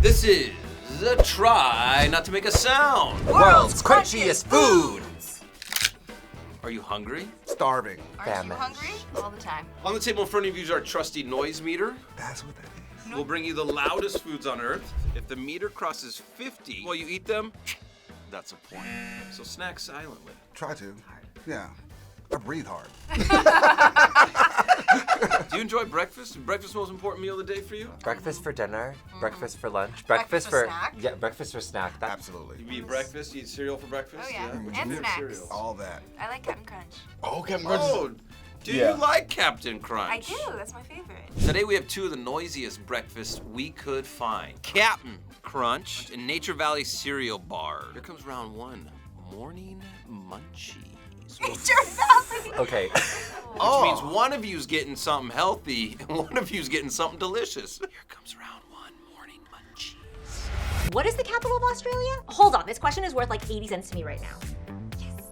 This is a try not to make a sound. World's crunchiest food. Are you hungry? Starving. Aren't you hungry? All the time. On the table in front of you is our trusty noise meter. That's what that is. We'll bring you the loudest foods on earth. If the meter crosses 50 while you eat them, that's a point. So snack silently. Try to. Yeah. I breathe hard. Do you enjoy breakfast? Is breakfast the most important meal of the day for you? Breakfast for dinner, breakfast for lunch, Breakfast for snack? Yeah, breakfast for snack. Absolutely. You eat breakfast, you eat cereal for breakfast? Oh, yeah. What And you do? snacks. All that. I like Captain Crunch. Oh, Captain Crunch. Oh, do you like Captain Crunch? I do. That's my favorite. Today we have two of the noisiest breakfasts we could find. Captain Crunch and Nature Valley Cereal Bar. Here comes round one, Morning Munchies. Nature Valley. Okay. Which means one of you's getting something healthy and one of you's getting something delicious. Here comes round one, Morning Munchies. What is the capital of Australia? Hold on, this question is worth like 80 cents to me right now.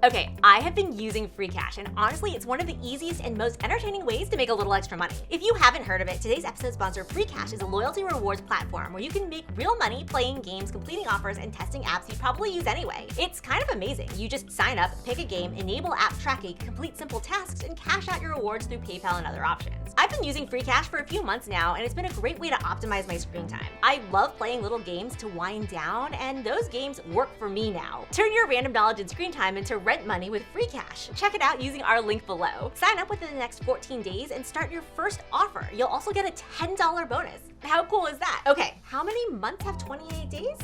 Okay, I have been using free cash, and honestly, it's one of the easiest and most entertaining ways to make a little extra money. If you haven't heard of it, today's episode sponsor, Free Cash, is a loyalty rewards platform where you can make real money playing games, completing offers, and testing apps you probably use anyway. It's kind of amazing. You just sign up, pick a game, enable app tracking, complete simple tasks, and cash out your rewards through PayPal and other options. I've been using Free Cash for a few months now, and it's been a great way to optimize my screen time. I love playing little games to wind down, and those games work for me now. Turn your random knowledge and screen time into rent money with Free Cash. Check it out using our link below. Sign up within the next 14 days and start your first offer. You'll also get a $10 bonus. How cool is that? Okay, how many months have 28 days?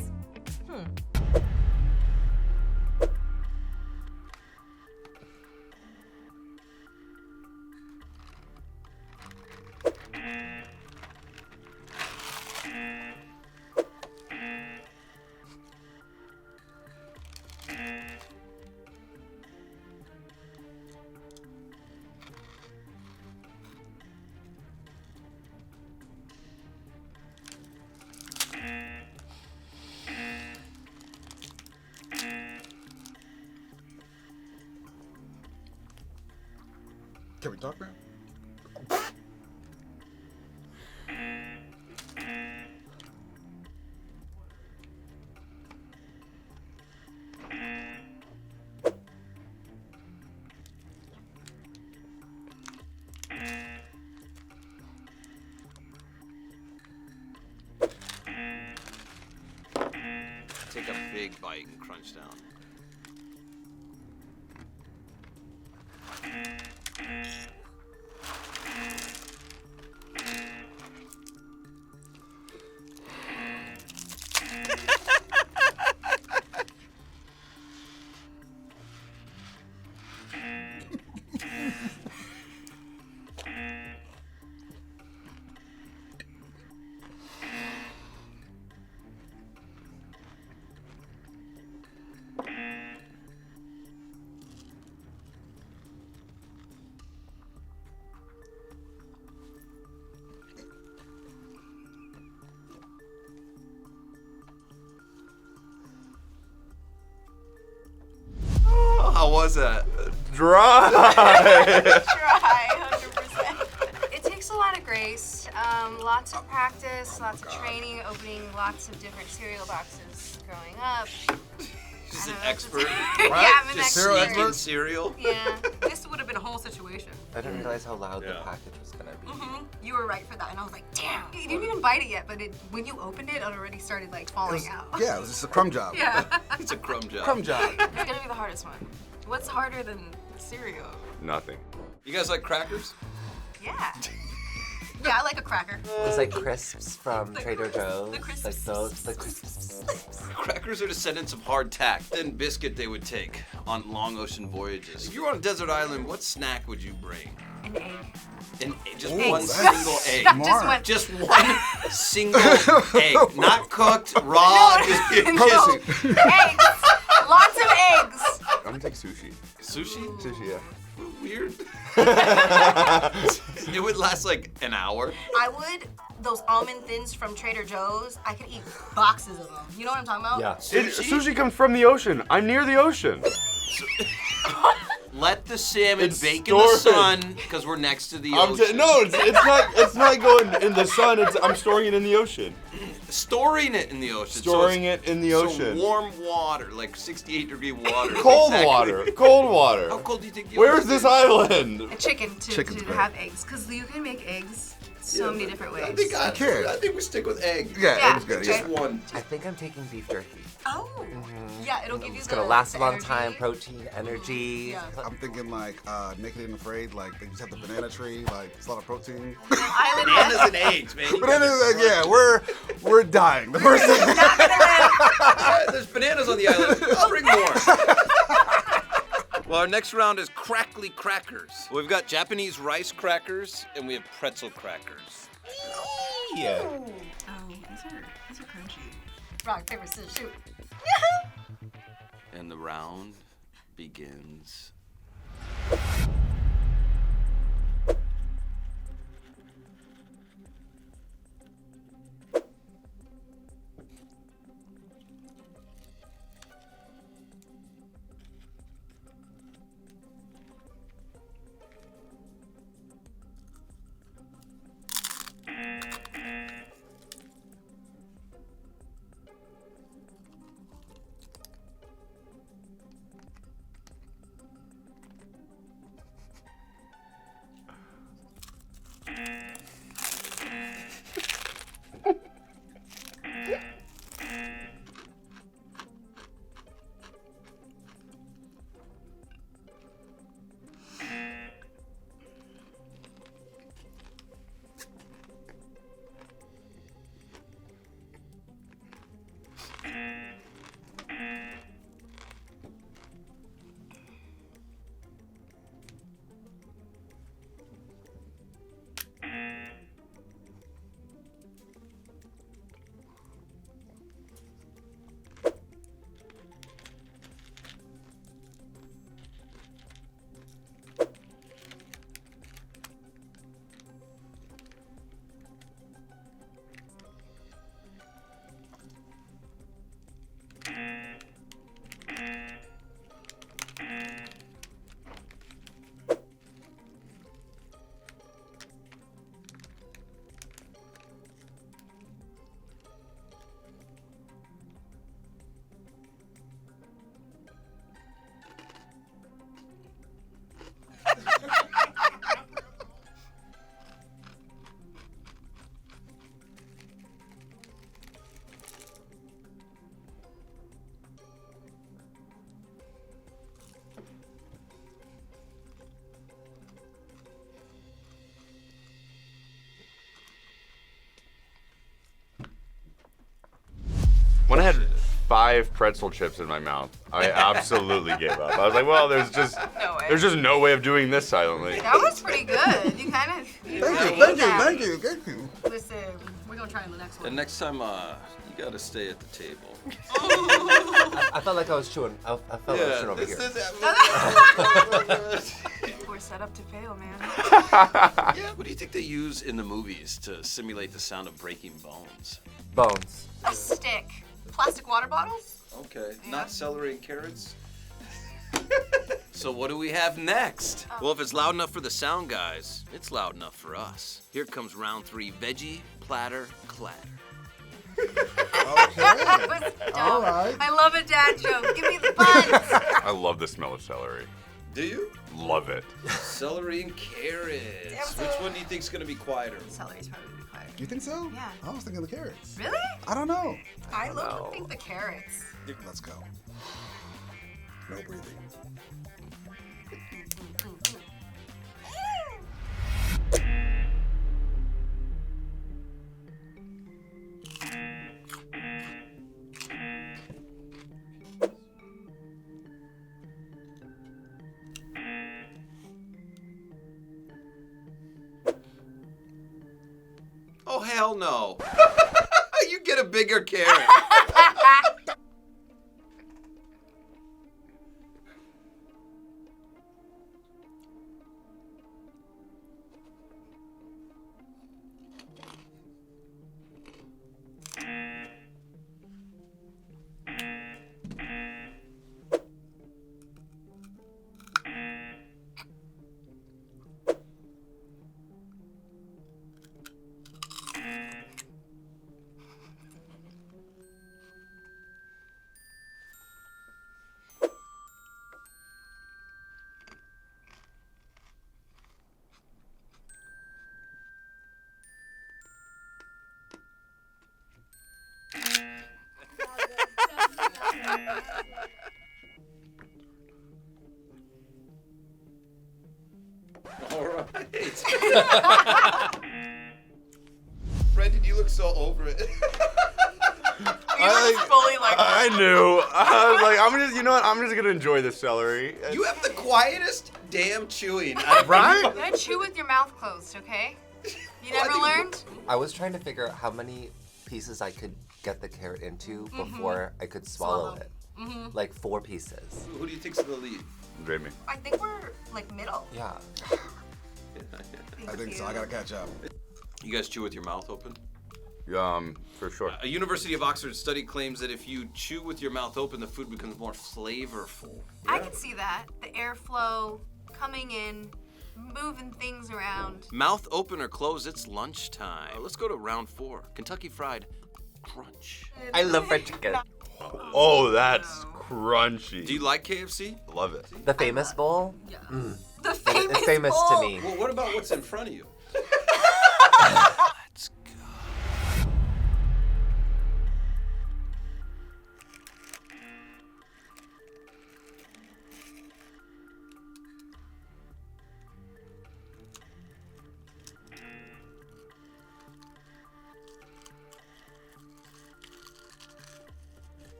Can we talk, man? Take a big bite and crunch down. How was that? Dry. Try, 100%. It takes a lot of grace, lots of practice, lots of training, opening lots of different cereal boxes growing up. She's an expert. Yeah, I'm an Just expert. sneaking cereal. Yeah, this would have been a whole situation. I didn't realize how loud the Yeah. package was gonna be. You were right for that, and I was like, damn. You didn't even bite it yet, but when you opened it, it already started like falling out. Yeah, it was just a crumb job. Yeah. It's a crumb job. Crumb job. It's gonna be the hardest one. What's harder than cereal? Nothing. You guys like crackers? Yeah. Yeah, I like a cracker. It's like crisps from Trader Joe's. the crisps. Like those, the crisps. Crackers are descendants of hardtack, thin biscuit they would take on long ocean voyages. If you were on a desert island, what snack would you bring? An egg. Just Ooh, one that's single egg. Not Smart. just one. Just one single egg. Not cooked, raw, No, just no. Eggs. Lots of eggs. I'm gonna take sushi. Sushi? Sushi, yeah. Weird. It would last like an hour. I would. Those almond thins from Trader Joe's, I could eat boxes of them. You know what I'm talking about? Yeah. Sushi comes from the ocean. I'm near the ocean. Let the salmon It's bake in the stored. sun because we're next to the ocean. No, it's not going in the sun. I'm storing it in the ocean. Storing it in the ocean. Storing it in the ocean. So warm water, like 68-degree water. Cold Exactly. water. Cold water. How cold do you think the Where ocean is this island? A chicken Chicken's to great. have eggs, because you can make eggs so many different ways. I can't. think we stick with egg. Yeah, Yeah, it's good. Just Yeah. one. I think I'm taking beef jerky. Oh, yeah, it'll give you It's the gonna last a long energy. time, protein, energy. Yeah. I'm thinking like Naked and Afraid, like they just have the banana tree, like it's a lot of protein. Island Bananas eggs. and eggs, man. You Bananas, gotta be yeah, we're dying. The first thing. Not gonna live. smart. There's bananas on the island. I'll bring more. Well, our next round is crackly crackers. We've got Japanese rice crackers and we have pretzel crackers. Yeah. Oh, these are crunchy. Rock, paper, scissors, shoot. And the round begins. When I had 5 pretzel chips in my mouth, I absolutely gave up. I was like, well, there's just no way of doing this silently. That was pretty good. You kind of. Thank you. Listen, we're gonna try on the next one. And next time, you gotta stay at the table. I felt like I was chewing. I felt like I was chewing over here. We're set up to fail, man. Yeah, what do you think they use in the movies to simulate the sound of breaking bones? Bones. A stick. Plastic water bottles? Okay, not celery and carrots. So what do we have next? Well, if it's loud enough for the sound guys, it's loud enough for us. Here comes round 3, Veggie, Platter, Clatter. That was dumb. All right. I love a dad joke. Give me the puns. I love the smell of celery. Do you? Love it. Celery and carrots. Which one do you think's gonna be quieter? Celery's probably gonna be quiet. You think so? Yeah. I was thinking the carrots. Really? I don't know. I think the carrots. Let's go. No breathing. Oh, hell no. You get a bigger carrot. All right. Brendan, you look so over it. I knew. I was like, I'm just, you know what? I'm just gonna enjoy the celery. You have the quietest damn chewing. Right? You gotta chew with your mouth closed, okay? You never learned? I was trying to figure out how many pieces I could get the carrot into before I could swallow it. Like 4 pieces. Who do you think's the lead? Jamie. I think we're like middle. Yeah. I think so. I gotta catch up. You guys chew with your mouth open? For sure. A University of Oxford study claims that if you chew with your mouth open, the food becomes more flavorful. I can see that. The airflow coming in, moving things around. Mouth open or closed, it's lunchtime. Let's go to round 4. Kentucky Fried Crunch. I love fried chicken. Oh, that's crunchy. Do you like KFC? Love it. The famous bowl? Yeah. Mm. The It's famous bowl. to me. Well, what about what's in front of you? Let's go.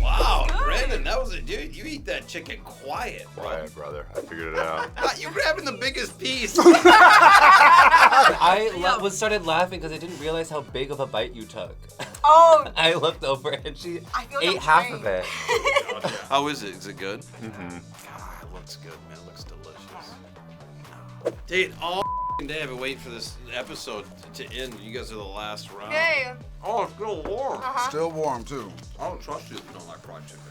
Wow, Brandon, that was a dude. You eat that chicken quiet, bro. Quiet, brother. I figured it out. You're grabbing the biggest piece. I started laughing because I didn't realize how big of a bite you took. Oh. I looked over and she I feel ate like half I'm of it. How is it? Is it good? Mm-hmm. God, it looks good, man. It looks delicious. Dude, all day I've been waiting for this episode to end. You guys are the last round. Hey. Oh, it's still warm. Still warm too. I don't trust you if you don't like fried chicken.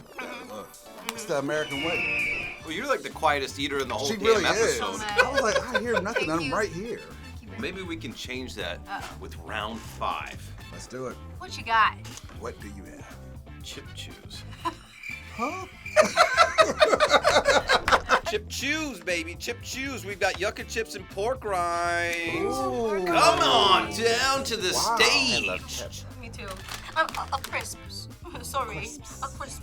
Look, it's the American way. Well, you're like the quietest eater in the whole She damn really is. episode. I was like, I hear nothing. Thank I'm you. right here. Maybe we can change that with round 5. Let's do it. What you got? What do you have? Chip chews. Huh? Chip chews, baby. Chip chews. We've got yucca chips and pork rinds. Ooh. Come on down to the Wow. stage. I love chips. Me too. A crisps. Sorry. A crisp.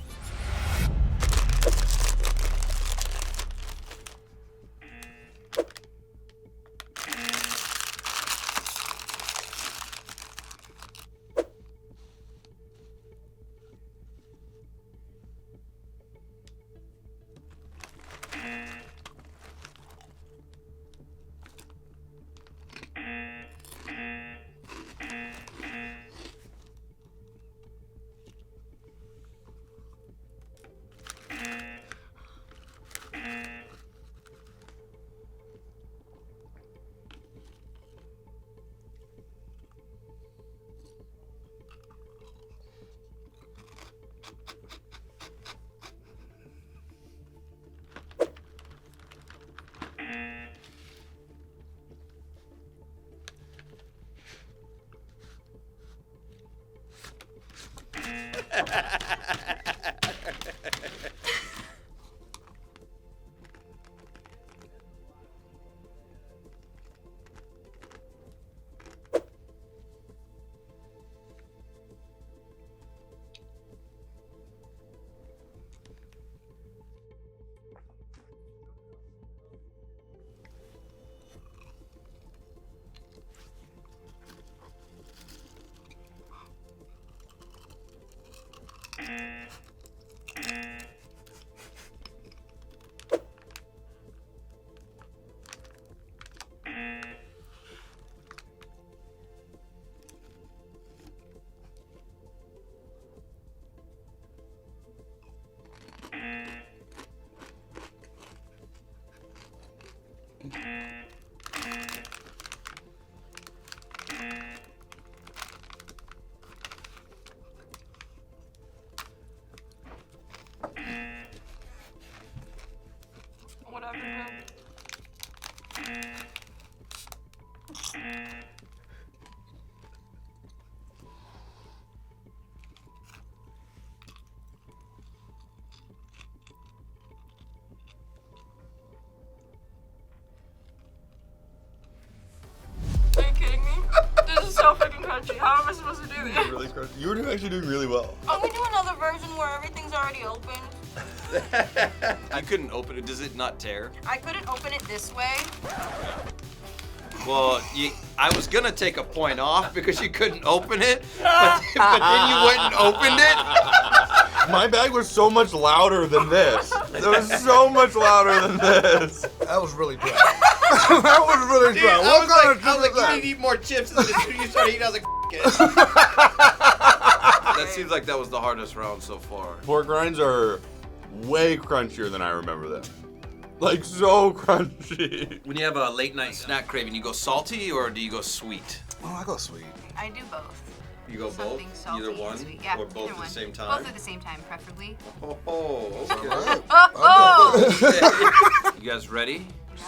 Whatever. Are you kidding me? This is so freaking crunchy. How am I supposed to do this? Really crunchy. You were actually doing really well. Can we do another version where everything's already open? I couldn't open it. Does it not tear? I couldn't open it this way. Well, I was gonna take a point off because you couldn't open it, but then you went and opened it. My bag was so much louder than this. It was so much louder than this. That was really dry. That was really Dude, dry. I What was kind like, of chip is you that? need to eat more chips, and then you started eating. I was like, it. That seems like that was the hardest round so far. Pork rinds are way crunchier than I remember them. Like, so crunchy. When you have a late night snack craving, you go salty or do you go sweet? Oh, I go sweet. I do both. You go Something both? salty Either and one? sweet. Yeah, or both either at the one. same time? Both at the same time, preferably. Oh, okay. Oh! You guys ready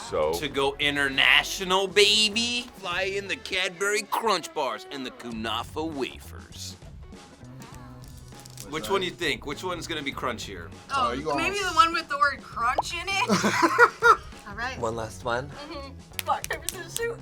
So to go international, baby? Fly in the Cadbury Crunch Bars and the Kunafa wafers. Which one do you think? Which one's gonna be crunchier? So you Maybe almost- the one with the word crunch in it. All right. One last one. Rock, paper, scissors, shoot.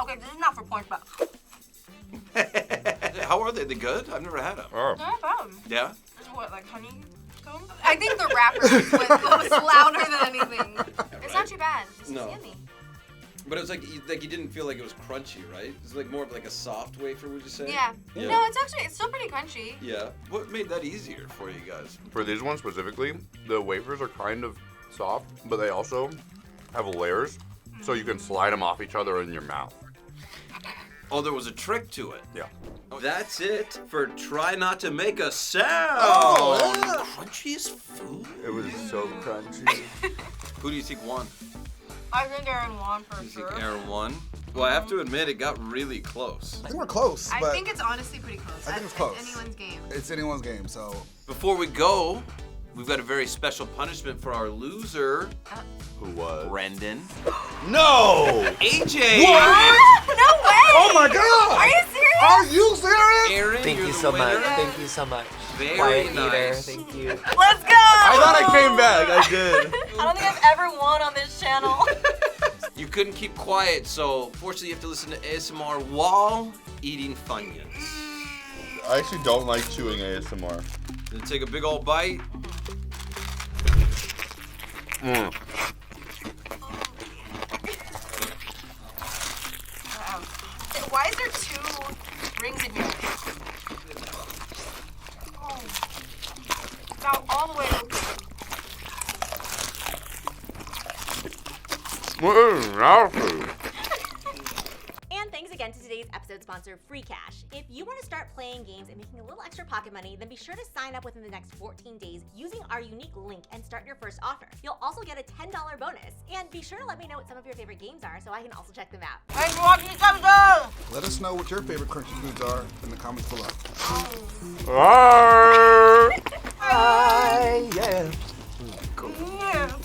Okay, this is not for points, but How are they? They good? I've never had them. oh. not bad. Yeah? It's what, like honeycomb? I think the wrapper was louder than anything. It's not too bad. It's No. yummy. But it was like you didn't feel like it was crunchy, right? It's like more of like a soft wafer, would you say? Yeah. Yeah. No, it's still pretty crunchy. Yeah. What made that easier for you guys? For these ones specifically, the wafers are kind of soft, but they also have layers, so you can slide them off each other in your mouth. Oh, there was a trick to it. Yeah. That's it for Try Not to Make a Sound. Oh, yeah. Crunchiest food? It was so crunchy. Who do you think won? I think Aaron won for You sure. think Aaron won? Well, I have to admit, it got really close. I think we're close, I but think it's honestly pretty close. I think it's close. Anyone's game. it's anyone's game, so. Before we go, we've got a very special punishment for our loser, Who was? Brendan. No! AJ! No way! Oh my god! Are you serious? Are you serious? Aaron, Thank you're you the so winner. much. Thank you so much. Very Quiet eater. nice. Thank you. Let's go! I thought I came back. I did. I don't think I've ever won on this channel. You couldn't keep quiet, so fortunately you have to listen to ASMR while eating Funyuns. I actually don't like chewing ASMR. Then take a big old bite. Mm. Wow. Why is there 2 rings in here? Oh. Now all the way open. What is that food? And thanks again to today's episode sponsor, Free Cash. If you want to start playing games and making a little extra pocket money, then be sure to sign up within the next 14 days using our unique link and start your first offer. You'll also get a $10 bonus. And be sure to let me know what some of your favorite games are so I can also check them out. Thanks for watching this episode. Let us know what your favorite crunchy foods are in the comments below. Bye.